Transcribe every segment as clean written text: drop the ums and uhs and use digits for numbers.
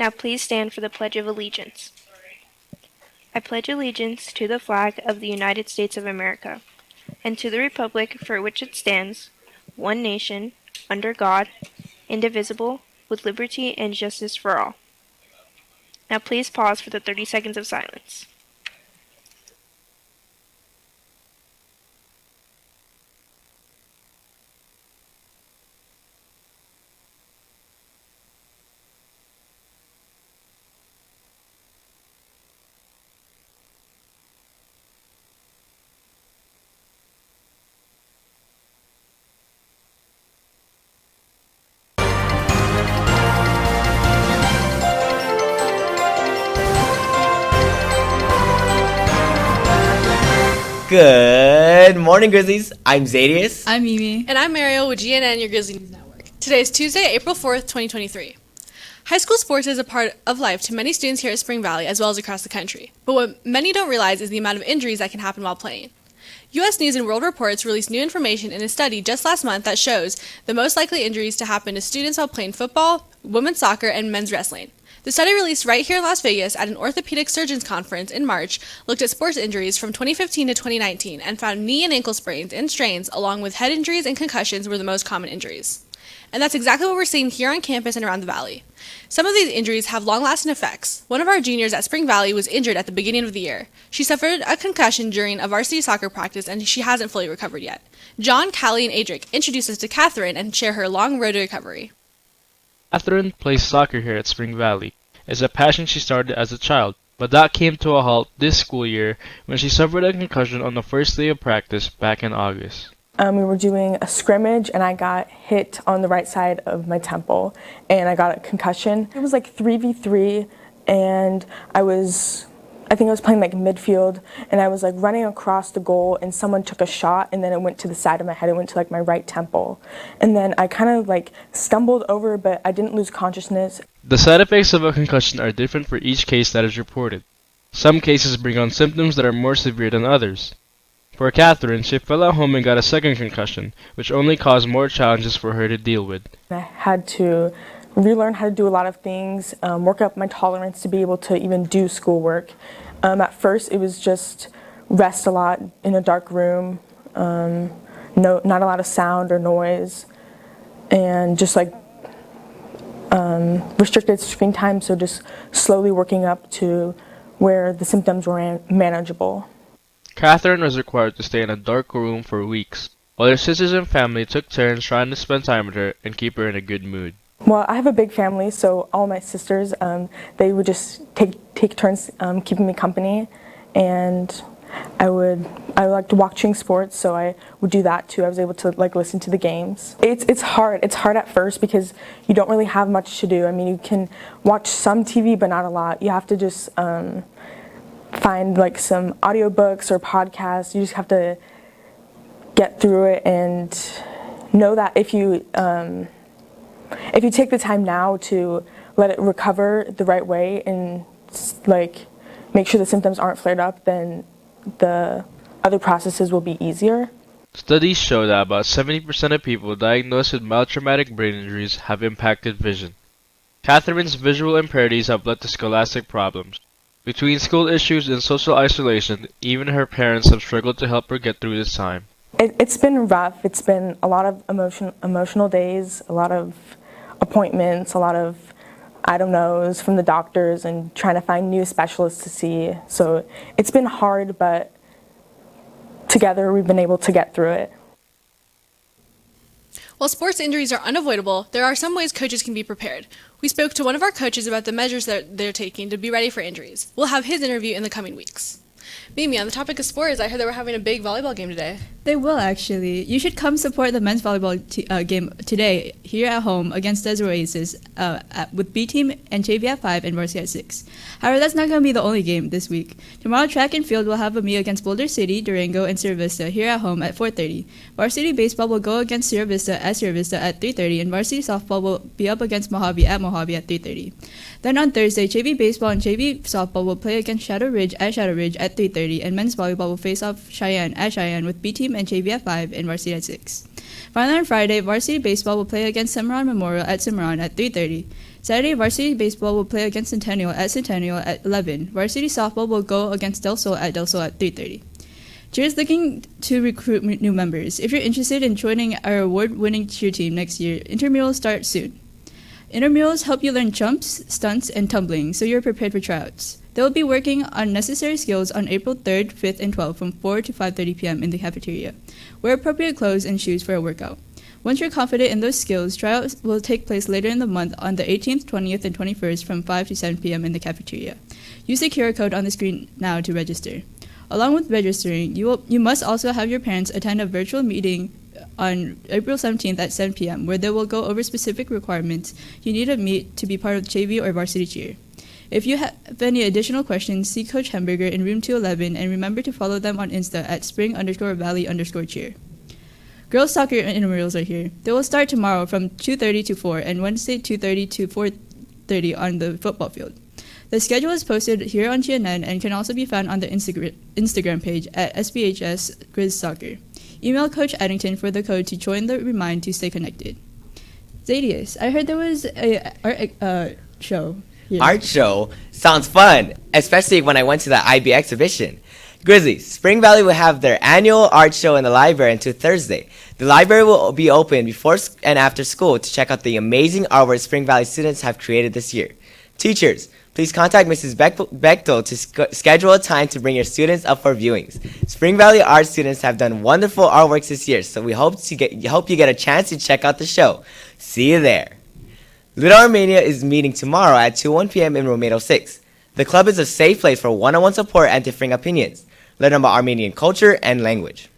Now please stand for the Pledge of Allegiance. I pledge allegiance to the flag of the United States of America, and to the republic for which it stands, one nation, under God, indivisible, with liberty and justice for all. Now please pause for the 30 seconds of silence. Good morning, Grizzlies. I'm Zadius. I'm Mimi. And I'm Mariel with GNN, your Grizzly News Network. Today is Tuesday, April 4th, 2023. High school sports is a part of life to many students here at Spring Valley as well as across the country. But what many don't realize is the amount of injuries that can happen while playing. U.S. News and World Reports released new information in a study just last month that shows the most likely injuries to happen to students while playing football, women's soccer, and men's wrestling. The study released right here in Las Vegas at an orthopedic surgeons conference in March looked at sports injuries from 2015 to 2019 and found knee and ankle sprains and strains along with head injuries and concussions were the most common injuries. And that's exactly what we're seeing here on campus and around the valley. Some of these injuries have long-lasting effects. One of our juniors at Spring Valley was injured at the beginning of the year. She suffered a concussion during a varsity soccer practice and she hasn't fully recovered yet. John, Callie, and Adric introduce us to Catherine and share her long road to recovery. Catherine plays soccer here at Spring Valley. It's a passion she started as a child, but that came to a halt this school year when she suffered a concussion on the first day of practice back in August. We were doing a scrimmage and I got hit on the right side of my temple and I got a concussion. It was like 3v3 and I think I was playing like midfield and I was like running across the goal and someone took a shot and then it went to the side of my head. It went to like my right temple. And then I kind of like stumbled over, but I didn't lose consciousness. The side effects of a concussion are different for each case that is reported. Some cases bring on symptoms that are more severe than others. For Catherine, she fell at home and got a second concussion, which only caused more challenges for her to deal with. I had to relearn how to do a lot of things, work up my tolerance to be able to even do schoolwork. At first, it was just rest a lot in a dark room, not a lot of sound or noise, and just like restricted screen time, so just slowly working up to where the symptoms were manageable. Catherine was required to stay in a dark room for weeks, while her sisters and family took turns trying to spend time with her and keep her in a good mood. Well, I have a big family, so all my sisters, they would just take turns keeping me company, and I liked watching sports, so I would do that too. I was able to like listen to the games. It's hard. It's hard at first because you don't really have much to do. I mean, you can watch some TV, but not a lot. You have to just find like some audiobooks or podcasts. You just have to get through it and know that if you take the time now to let it recover the right way and like make sure the symptoms aren't flared up, then the other processes will be easier. Studies show that about 70% of people diagnosed with mild traumatic brain injuries have impacted vision. Catherine's visual impairments have led to scholastic problems. Between school issues and social isolation, even her parents have struggled to help her get through this time. It's been rough. It's been a lot of emotional days, a lot of appointments, a lot of I don't knows from the doctors and trying to find new specialists to see. So it's been hard, but together we've been able to get through it. While sports injuries are unavoidable, there are some ways coaches can be prepared. We spoke to one of our coaches about the measures that they're taking to be ready for injuries. We'll have his interview in the coming weeks. Mimi, on the topic of sports, I heard they were having a big volleyball game today. They will, actually. You should come support the men's volleyball game today here at home against Desert Oasis with B Team and JV at 5 and Varsity at 6. However, that's not going to be the only game this week. Tomorrow, track and field will have a meet against Boulder City, Durango, and Sierra Vista here at home at 4:30. Varsity baseball will go against Sierra Vista at 3:30, and varsity softball will be up against Mojave at 3:30. Then on Thursday, JV baseball and JV softball will play against Shadow Ridge at 3:30, and men's volleyball will face off Cheyenne at Cheyenne with B Team and JV at 5 and Varsity at 6. Finally, on Friday, varsity baseball will play against Cimarron Memorial at Cimarron at 3:30. Saturday, varsity baseball will play against Centennial at 11. Varsity softball will go against Del Sol at 3:30. Cheer is looking to recruit new members. If you're interested in joining our award-winning cheer team next year, intramurals start soon. Intramurals help you learn jumps, stunts, and tumbling, so you're prepared for tryouts. They will be working on necessary skills on April 3rd, 5th, and 12th from 4 to 5:30 p.m. in the cafeteria. Wear appropriate clothes and shoes for a workout. Once you're confident in those skills, tryouts will take place later in the month on the 18th, 20th, and 21st from 5 to 7 p.m. in the cafeteria. Use the QR code on the screen now to register. Along with registering, you must also have your parents attend a virtual meeting on April 17th at 7 p.m., where they will go over specific requirements you need to meet to be part of JV or varsity cheer. If you have any additional questions, see Coach Hamburger in room 211 and remember to follow them on Insta at spring_valley_cheer. Girls soccer intramurals are here. They will start tomorrow from 2:30 to 4 and Wednesday 2:30 to 4:30 on the football field. The schedule is posted here on GNN and can also be found on the Instagram page at SBHS Grizz Soccer. Email Coach Addington for the code to join the Remind to stay connected. Zadius, I heard there was a art show here. Art show sounds fun, especially when I went to the IB exhibition. Grizzly, Spring Valley will have their annual art show in the library until Thursday. The library will be open before and after school to check out the amazing artwork Spring Valley students have created this year. Teachers, please contact Mrs. Bechtel to schedule a time to bring your students up for viewings. Spring Valley art students have done wonderful artworks this year, so we hope you get a chance to check out the show. See you there. Little Armenia is meeting tomorrow at 2:01 p.m. in room 806. The club is a safe place for one-on-one support and differing opinions. Learn about Armenian culture and language.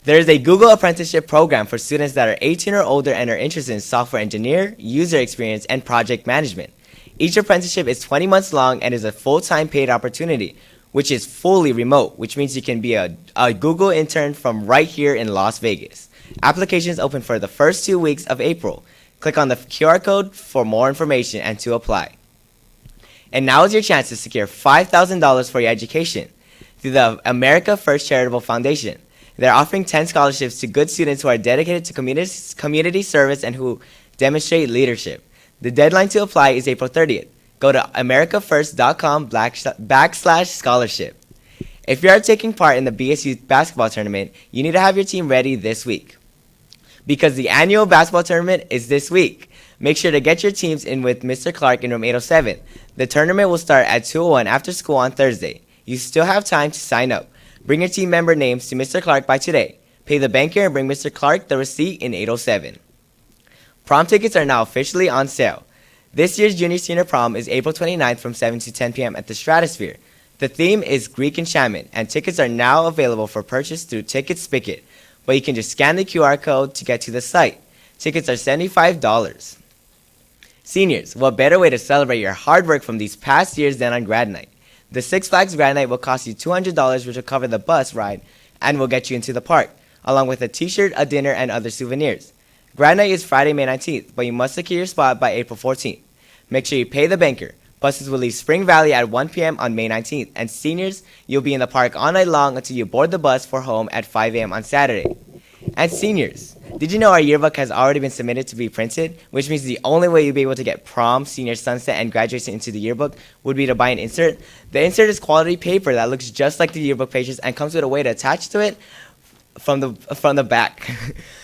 There is a Google apprenticeship program for students that are 18 or older and are interested in software engineer, user experience, and project management. Each apprenticeship is 20 months long and is a full-time paid opportunity, which is fully remote, which means you can be a Google intern from right here in Las Vegas. Applications open for the first 2 weeks of April. Click on the QR code for more information and to apply. And now is your chance to secure $5,000 for your education through the America First Charitable Foundation. They're offering 10 scholarships to good students who are dedicated to community service and who demonstrate leadership. The deadline to apply is April 30th. Go to americafirst.com/scholarship. If you are taking part in the BSU basketball tournament, you need to have your team ready this week, because the annual basketball tournament is this week. Make sure to get your teams in with Mr. Clark in room 807. The tournament will start at 2:01 after school on Thursday. You still have time to sign up. Bring your team member names to Mr. Clark by today. Pay the banker and bring Mr. Clark the receipt in 807. Prom tickets are now officially on sale. This year's Junior Senior Prom is April 29th from 7 to 10 p.m. at the Stratosphere. The theme is Greek enchantment, and tickets are now available for purchase through Ticket Spigot, but you can just scan the QR code to get to the site. Tickets are $75. Seniors, what better way to celebrate your hard work from these past years than on grad night? The Six Flags grad night will cost you $200, which will cover the bus ride and will get you into the park, along with a t-shirt, a dinner, and other souvenirs. Grad night is Friday, May 19th, but you must secure your spot by April 14th. Make sure you pay the banker. Buses will leave Spring Valley at 1 p.m. on May 19th, and seniors, you'll be in the park all night long until you board the bus for home at 5 a.m. on Saturday. And seniors, did you know our yearbook has already been submitted to be printed, which means the only way you'll be able to get prom, senior sunset, and graduation into the yearbook would be to buy an insert. The insert is quality paper that looks just like the yearbook pages and comes with a way to attach to it from the back.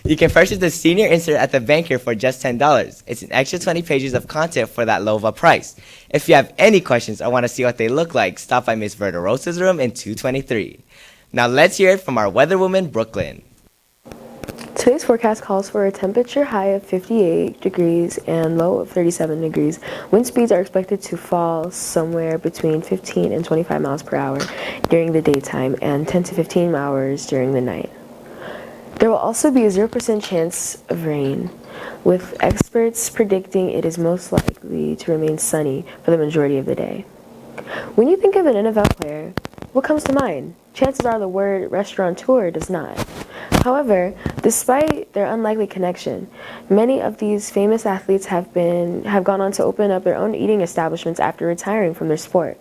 You can purchase the senior insert at the banker for just $10. It's an extra 20 pages of content for that low of a price. If you have any questions or want to see what they look like, stop by Miss Verda Rosa's room in 223. Now let's hear it from our weather woman, Brooklyn. Today's forecast calls for a temperature high of 58 degrees and low of 37 degrees. Wind speeds are expected to fall somewhere between 15 and 25 miles per hour during the daytime and 10 to 15 hours during the night. There will also be a 0% chance of rain, with experts predicting it is most likely to remain sunny for the majority of the day. When you think of an NFL player, what comes to mind? Chances are the word restaurateur does not. However, despite their unlikely connection, many of these famous athletes have gone on to open up their own eating establishments after retiring from their sport.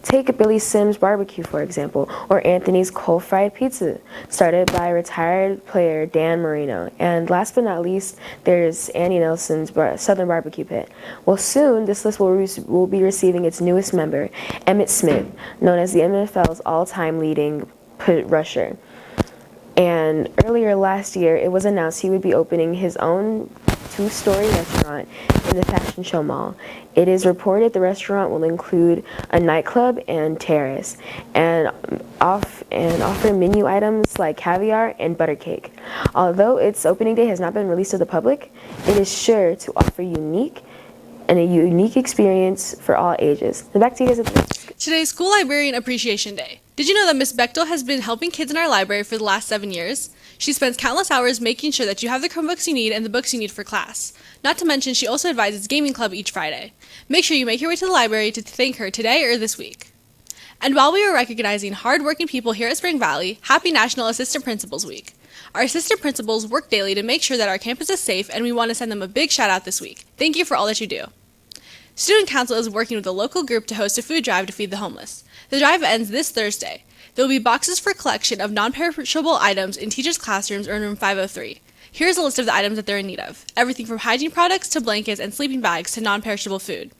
Take Billy Sims Barbecue, for example, or Anthony's Coal Fried Pizza, started by retired player Dan Marino. And last but not least, there's Annie Nelson's Southern Barbecue Pit. Well, soon, this list will be receiving its newest member, Emmitt Smith, known as the NFL's all-time leading rusher. And earlier last year, it was announced he would be opening his own two-story restaurant in the Fashion Show Mall. It is reported the restaurant will include a nightclub and terrace, and offer menu items like caviar and butter cake. Although its opening day has not been released to the public, it is sure to offer a unique experience for all ages. Now back to you guys. Today's School Librarian Appreciation Day. Did you know that Miss Bechtel has been helping kids in our library for the last 7 years? She spends countless hours making sure that you have the Chromebooks you need and the books you need for class. Not to mention, she also advises Gaming Club each Friday. Make sure you make your way to the library to thank her today or this week. And while we are recognizing hard-working people here at Spring Valley, happy National Assistant Principals Week. Our assistant principals work daily to make sure that our campus is safe, and we want to send them a big shout-out this week. Thank you for all that you do. Student Council is working with a local group to host a food drive to feed the homeless. The drive ends this Thursday. There will be boxes for collection of non-perishable items in teachers' classrooms or in room 503. Here's a list of the items that they're in need of. Everything from hygiene products to blankets and sleeping bags to non-perishable food.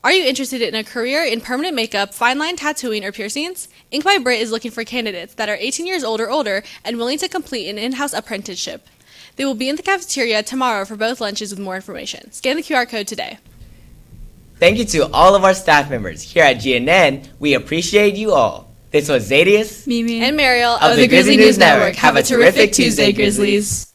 Are you interested in a career in permanent makeup, fine line tattooing, or piercings? Ink by Brit is looking for candidates that are 18 years old or older and willing to complete an in-house apprenticeship. They will be in the cafeteria tomorrow for both lunches with more information. Scan the QR code today. Thank you to all of our staff members here at GNN. We appreciate you all. This was Zadius Mimi And Mariel of the Grizzly News Network. Have a terrific Tuesday, Grizzlies.